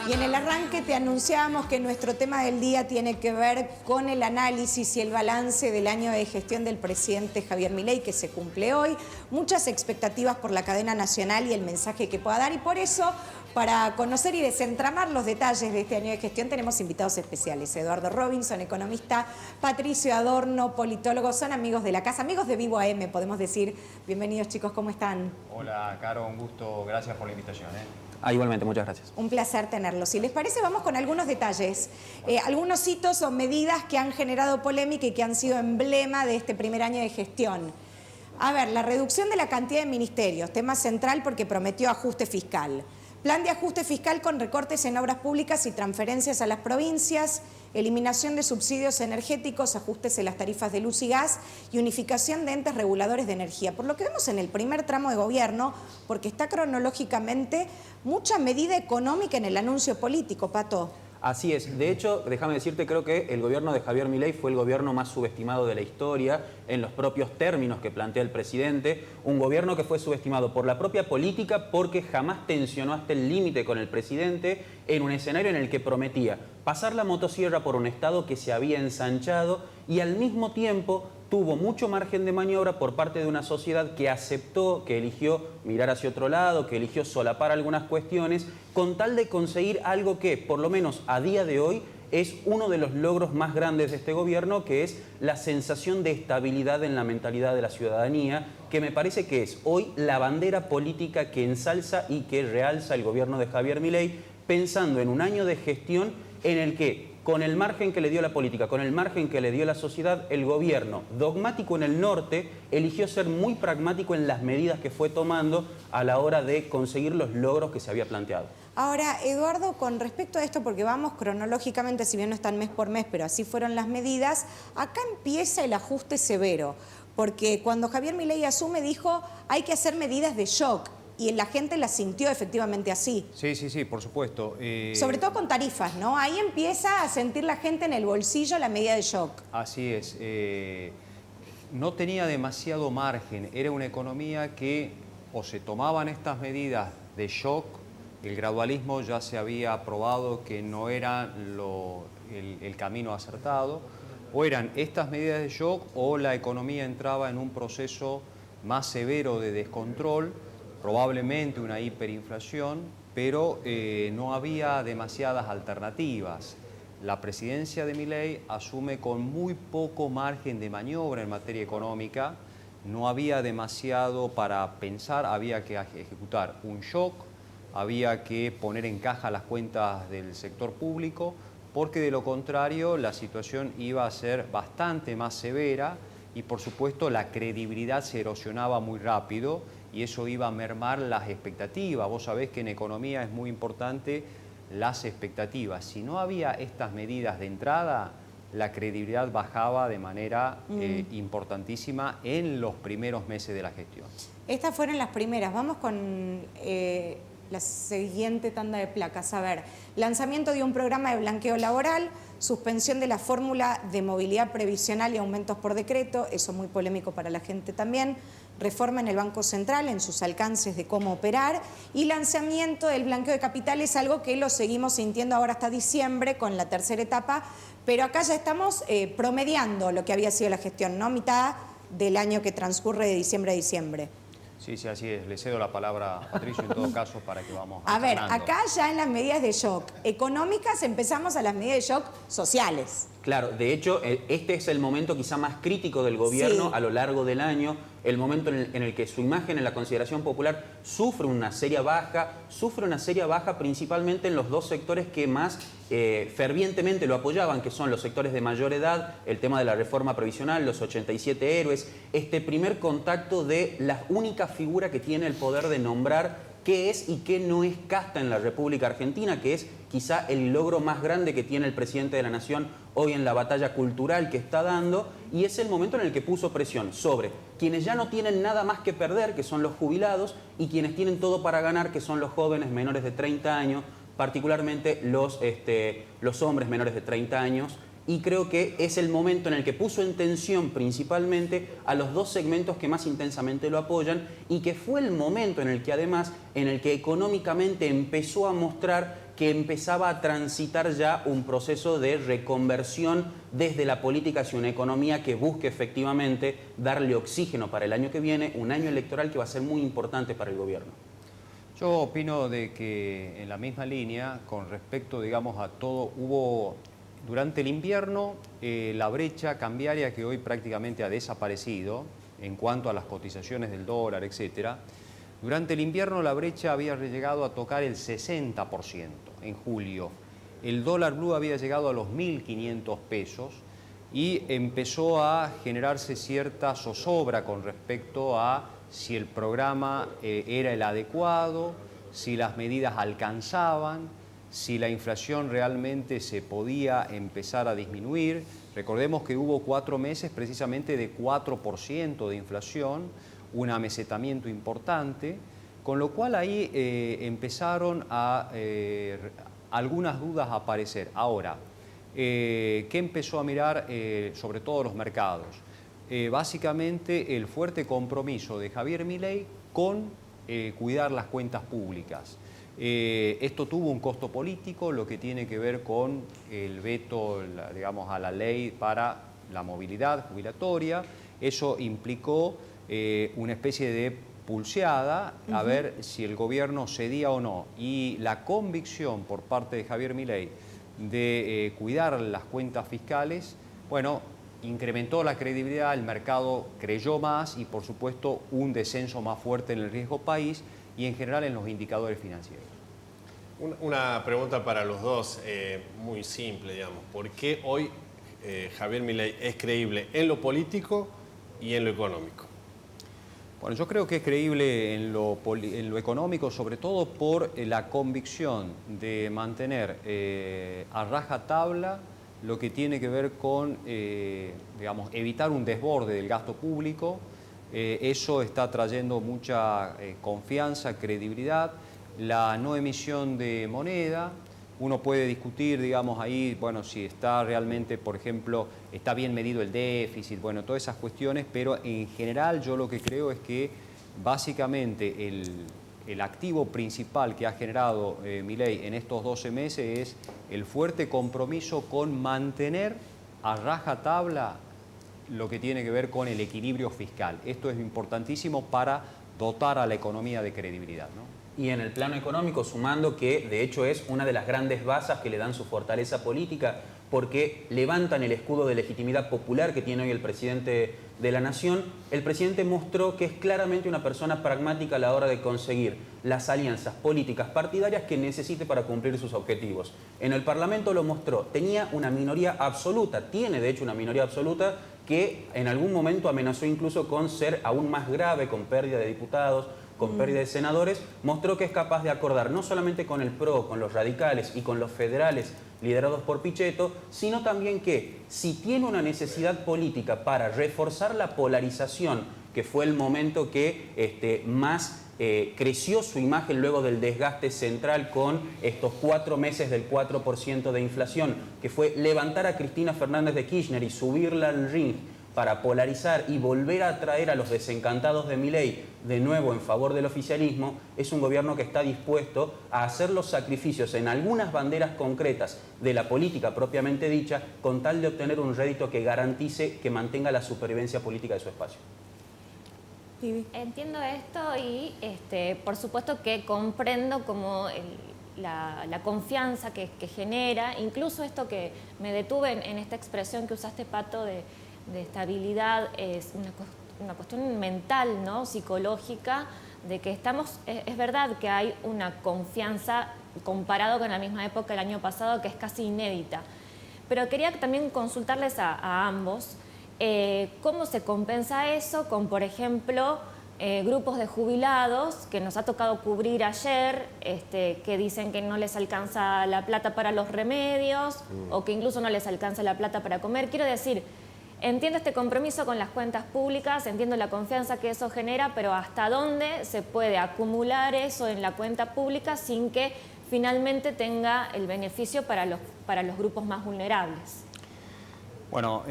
Y en el arranque te anunciábamos que nuestro tema del día tiene que ver con el análisis y el balance del año de gestión del presidente Javier Milei, que se cumple hoy. Muchas expectativas por la cadena nacional y el mensaje que pueda dar. Y por eso, para conocer y desentramar los detalles de este año de gestión, tenemos invitados especiales. Eduardo Robinson, economista, Patricio Adorno, politólogo, son amigos de la casa, amigos de Vivo AM, podemos decir. Bienvenidos, chicos, ¿cómo están? Hola, Caro, un gusto, gracias por la invitación. Igualmente, muchas gracias. Un placer tenerlos. Si les parece, vamos con algunos detalles, algunos hitos o medidas que han generado polémica y que han sido emblema de este primer año de gestión. A ver, la reducción de la cantidad de ministerios, tema central porque prometió ajuste fiscal. Plan de ajuste fiscal con recortes en obras públicas y transferencias a las provincias, eliminación de subsidios energéticos, ajustes en las tarifas de luz y gas y unificación de entes reguladores de energía. Por lo que vemos en el primer tramo de gobierno, porque está cronológicamente mucha medida económica en el anuncio político, Pato. Así es. De hecho, déjame decirte, creo que el gobierno de Javier Milei fue el gobierno más subestimado de la historia en los propios términos que plantea el presidente. Un gobierno que fue subestimado por la propia política porque jamás tensionó hasta el límite con el presidente en un escenario en el que prometía pasar la motosierra por un Estado que se había ensanchado y al mismo tiempo tuvo mucho margen de maniobra por parte de una sociedad que aceptó, que eligió mirar hacia otro lado, que eligió solapar algunas cuestiones, con tal de conseguir algo que, por lo menos a día de hoy, es uno de los logros más grandes de este gobierno, que es la sensación de estabilidad en la mentalidad de la ciudadanía, que me parece que es hoy la bandera política que ensalza y que realza el gobierno de Javier Milei, pensando en un año de gestión en el que, con el margen que le dio la política, con el margen que le dio la sociedad, el gobierno, dogmático en el norte, eligió ser muy pragmático en las medidas que fue tomando a la hora de conseguir los logros que se había planteado. Ahora, Eduardo, con respecto a esto, porque vamos cronológicamente, si bien no están mes por mes, pero así fueron las medidas, acá empieza el ajuste severo, porque cuando Javier Milei asume dijo hay que hacer medidas de shock. Y la gente la sintió efectivamente así. Sí, por supuesto. Sobre todo con tarifas, ¿no? Ahí empieza a sentir la gente en el bolsillo la medida de shock. Así es. No tenía demasiado margen. Era una economía que o se tomaban estas medidas de shock, el gradualismo ya se había probado que no era el camino acertado, o eran estas medidas de shock o la economía entraba en un proceso más severo de descontrol, probablemente una hiperinflación, pero no había demasiadas alternativas. La presidencia de Milei asume con muy poco margen de maniobra en materia económica, no había demasiado para pensar, había que ejecutar un shock, había que poner en caja las cuentas del sector público, porque de lo contrario la situación iba a ser bastante más severa y por supuesto la credibilidad se erosionaba muy rápido y eso iba a mermar las expectativas. Vos sabés que en economía es muy importante las expectativas. Si no había estas medidas de entrada, la credibilidad bajaba de manera importantísima en los primeros meses de la gestión. Estas fueron las primeras. Vamos con la siguiente tanda de placas. A ver, lanzamiento de un programa de blanqueo laboral, suspensión de la fórmula de movilidad previsional y aumentos por decreto, eso muy polémico para la gente también, reforma en el Banco Central en sus alcances de cómo operar y lanzamiento del blanqueo de capitales, algo que lo seguimos sintiendo ahora hasta diciembre con la tercera etapa, pero acá ya estamos promediando lo que había sido la gestión, ¿no? Mitad del año que transcurre de diciembre a diciembre. Sí, así es. Le cedo la palabra a Patricio en todo caso para que vamos a ver, alternando. acá ya en las medidas de shock económicas empezamos a las medidas de shock sociales. Claro, de hecho, este es el momento quizá más crítico del gobierno a lo largo del año, el momento en el que su imagen en la consideración popular sufre una seria baja principalmente en los dos sectores que más fervientemente lo apoyaban, que son los sectores de mayor edad, el tema de la reforma previsional, los 87 héroes, este primer contacto de la única figura que tiene el poder de nombrar qué es y qué no es casta en la República Argentina, que es quizá el logro más grande que tiene el presidente de la Nación hoy en la batalla cultural que está dando, y es el momento en el que puso presión sobre quienes ya no tienen nada más que perder, que son los jubilados, y quienes tienen todo para ganar, que son los jóvenes menores de 30 años, particularmente los hombres menores de 30 años, y creo que es el momento en el que puso en tensión principalmente a los dos segmentos que más intensamente lo apoyan y que fue el momento en el que además, en el que económicamente empezó a mostrar que empezaba a transitar ya un proceso de reconversión desde la política hacia una economía que busque efectivamente darle oxígeno para el año que viene, un año electoral que va a ser muy importante para el gobierno. Yo opino de que en la misma línea, con respecto, digamos, a todo, hubo durante el invierno la brecha cambiaria que hoy prácticamente ha desaparecido en cuanto a las cotizaciones del dólar, etcétera. Durante el invierno la brecha había llegado a tocar el 60% en julio. El dólar blue había llegado a los 1.500 pesos y empezó a generarse cierta zozobra con respecto a si el programa era el adecuado, si las medidas alcanzaban, si la inflación realmente se podía empezar a disminuir. Recordemos que hubo 4 meses precisamente de 4% de inflación, un amesetamiento importante, con lo cual ahí empezaron a algunas dudas a aparecer. Ahora, ¿qué empezó a mirar sobre todo los mercados? Básicamente el fuerte compromiso de Javier Milei con cuidar las cuentas públicas. Esto tuvo un costo político, lo que tiene que ver con el veto, digamos, a la ley para la movilidad jubilatoria. Eso implicó una especie de pulseada a ver si el gobierno cedía o no. Y la convicción por parte de Javier Milei de cuidar las cuentas fiscales, bueno, incrementó la credibilidad, el mercado creyó más y por supuesto un descenso más fuerte en el riesgo país y en general en los indicadores financieros. Una pregunta para los dos, muy simple, digamos. ¿Por qué hoy Javier Milei es creíble en lo político y en lo económico? Bueno, yo creo que es creíble en lo económico, sobre todo por la convicción de mantener a rajatabla lo que tiene que ver con, digamos, evitar un desborde del gasto público. Eso está trayendo mucha confianza, credibilidad. La no emisión de moneda, uno puede discutir, digamos, ahí, bueno, si está realmente, por ejemplo, está bien medido el déficit, bueno, todas esas cuestiones, pero en general yo lo que creo es que básicamente el activo principal que ha generado Milei en estos 12 meses es el fuerte compromiso con mantener a rajatabla lo que tiene que ver con el equilibrio fiscal. Esto es importantísimo para dotar a la economía de credibilidad, ¿no? Y en el plano económico, sumando que de hecho es una de las grandes basas que le dan su fortaleza política, porque levantan el escudo de legitimidad popular que tiene hoy el presidente de la Nación. El presidente mostró que es claramente una persona pragmática a la hora de conseguir las alianzas políticas partidarias que necesite para cumplir sus objetivos. En el Parlamento lo mostró, tenía una minoría absoluta, tiene de hecho una minoría absoluta que en algún momento amenazó incluso con ser aún más grave, con pérdida de diputados, con pérdida de senadores. Mostró que es capaz de acordar no solamente con el PRO, con los radicales y con los federales liderados por Pichetto, sino también que si tiene una necesidad política para reforzar la polarización, que fue el momento que más creció su imagen luego del desgaste central con estos 4 meses del 4% de inflación, que fue levantar a Cristina Fernández de Kirchner y subirla al ring para polarizar y volver a atraer a los desencantados de Milei de nuevo en favor del oficialismo, es un gobierno que está dispuesto a hacer los sacrificios en algunas banderas concretas de la política propiamente dicha, con tal de obtener un rédito que garantice que mantenga la supervivencia política de su espacio. Entiendo esto y por supuesto que comprendo como la confianza que genera, incluso esto que me detuve en esta expresión que usaste, Pato, de estabilidad, es una cuestión mental, ¿no? Psicológica, de que es verdad que hay una confianza comparado con la misma época del año pasado que es casi inédita. Pero quería también consultarles a ambos cómo se compensa eso con, por ejemplo, grupos de jubilados que nos ha tocado cubrir ayer, que dicen que no les alcanza la plata para los remedios o que incluso no les alcanza la plata para comer. Quiero decir, entiendo este compromiso con las cuentas públicas, entiendo la confianza que eso genera, pero ¿hasta dónde se puede acumular eso en la cuenta pública sin que finalmente tenga el beneficio para los grupos más vulnerables? Bueno,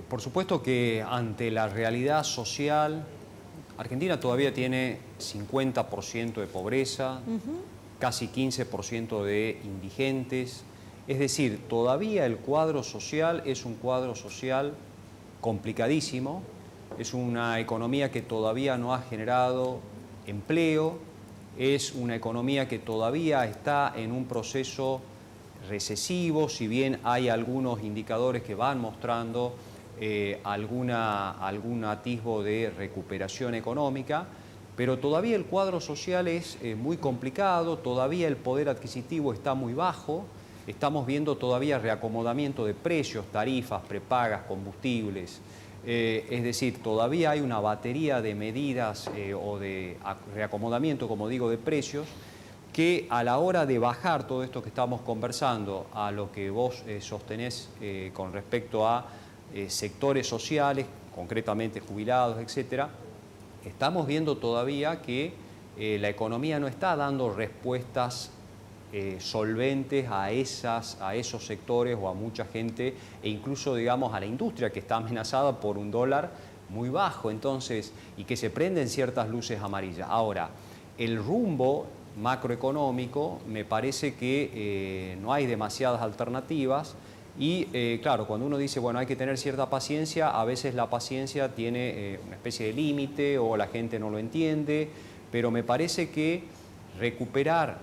por supuesto que ante la realidad social, Argentina todavía tiene 50% de pobreza, casi 15% de indigentes. Es decir, todavía el cuadro social es un cuadro social complicadísimo, es una economía que todavía no ha generado empleo, es una economía que todavía está en un proceso recesivo, si bien hay algunos indicadores que van mostrando algún atisbo de recuperación económica, pero todavía el cuadro social es muy complicado, todavía el poder adquisitivo está muy bajo, estamos viendo todavía reacomodamiento de precios, tarifas, prepagas, combustibles, es decir, todavía hay una batería de medidas o de reacomodamiento, como digo, de precios, que a la hora de bajar todo esto que estamos conversando a lo que vos sostenés con respecto a sectores sociales, concretamente jubilados, etcétera, estamos viendo todavía que la economía no está dando respuestas solventes a esos sectores o a mucha gente, e incluso, digamos, a la industria que está amenazada por un dólar muy bajo, entonces, y que se prenden ciertas luces amarillas. Ahora, el rumbo macroeconómico me parece que no hay demasiadas alternativas. Y claro, cuando uno dice, bueno, hay que tener cierta paciencia, a veces la paciencia tiene una especie de límite o la gente no lo entiende, pero me parece que recuperar,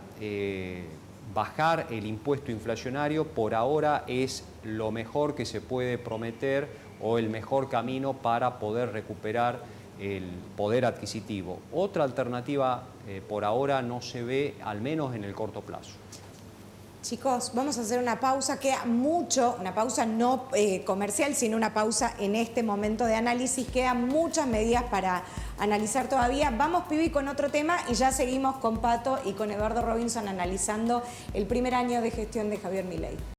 bajar el impuesto inflacionario por ahora es lo mejor que se puede prometer o el mejor camino para poder recuperar el poder adquisitivo. Otra alternativa por ahora no se ve, al menos en el corto plazo. Chicos, vamos a hacer una pausa, queda mucho, una pausa no comercial, sino una pausa en este momento de análisis, quedan muchas medidas para analizar todavía. Vamos, Pibi, con otro tema y ya seguimos con Pato y con Eduardo Robinson analizando el primer año de gestión de Javier Milei.